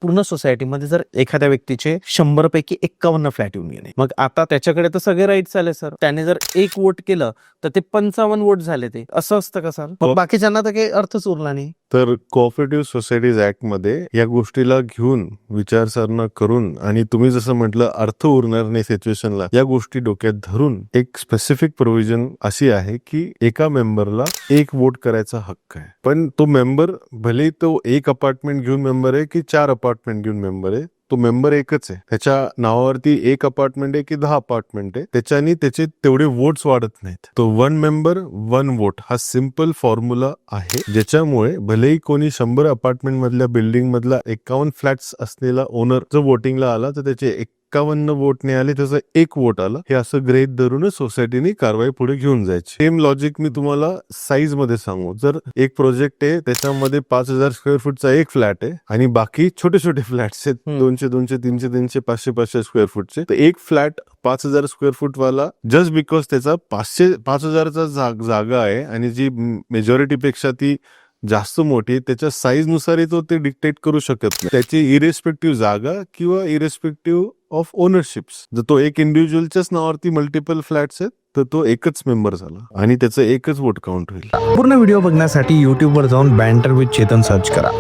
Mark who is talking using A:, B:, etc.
A: पूर्ण सोसायटीमध्ये जर एखाद्या व्यक्तीचे 100 पैकी 51 फ्लॅट येऊन गेले, मग आता त्याच्याकडे तर सगळे राईट्स आले सर. त्याने जर एक वोट केलं तर ते 55 वोट झाले. ते असं असतं का सर? मग बाकीच्यांना तर काही अर्थच उरला नाही.
B: तर कोऑपरेटिव्ह सोसायटीज ऍक्ट मध्ये या गोष्टीला घेऊन विचारसरणा करून आणि तुम्ही जसं म्हटलं अर्थ उरणार नाही सिच्युएशनला, या गोष्टी डोक्यात धरून एक स्पेसिफिक प्रोव्हिजन अशी आहे की एका मेंबरला एक वोट करायचा हक्क आहे. पण तो मेंबर भले तो एक अपार्टमेंट घेऊन मेंबर आहे की 4 अपार्टमेंट घेऊन मेंबर आहे, तो मेंबर एकच आहे. त्याच्या नावावरती एक अपार्टमेंट आहे की 10 अपार्टमेंट आहे, त्याच्यानी त्याचे तेवढे वोट्स वाढत नाहीत. तो 1 मेंबर 1 वोट हा सिंपल फॉर्म्युला आहे, ज्याच्यामुळे भलेही कोणी 100 अपार्टमेंट मधल्या बिल्डिंग मधला 51 फ्लॅट्स असलेला ओनर जर वोटिंगला आला तर त्याचे 51 वोट नाही आले, त्याचा 1 वोट आला, हे असं गृहीत धरूनच सोसायटीने कारवाई पुढे घेऊन जायची. सेम लॉजिक मी तुम्हाला साईज मध्ये सांगू. जर एक प्रोजेक्ट आहे त्याच्यामध्ये 5000 स्क्वेअर फूटचा एक फ्लॅट आहे आणि बाकी छोटे छोटे फ्लॅट्स आहेत 200 200 300 300 500 500 स्क्वेअर फूटचे, तर एक फ्लॅट 5000 स्क्वेअर फूट वाला जस्ट बिकॉज त्याचा 5000चा जागा आहे आणि जी मेजॉरिटी पेक्षा ती जास्त मोठी, त्याच्या साईज नुसारही तो ते डिक्टेट करू शकत नाही. त्याची इरेस्पेक्टिव्ह जागा किंवा इरेस्पेक्टिव्ह ऑफ ओनरशिप्स, जर तो एक इंडिव्हिज्युअलच्याच नावावरती मल्टिपल फ्लॅट्स आहेत तर तो एकच मेंबर झाला आणि त्याचं एकच वोट काउंट होईल.
C: पूर्ण व्हिडिओ बघण्यासाठी YouTube वर जाऊन बँटर विथ चेतन सर्च करा.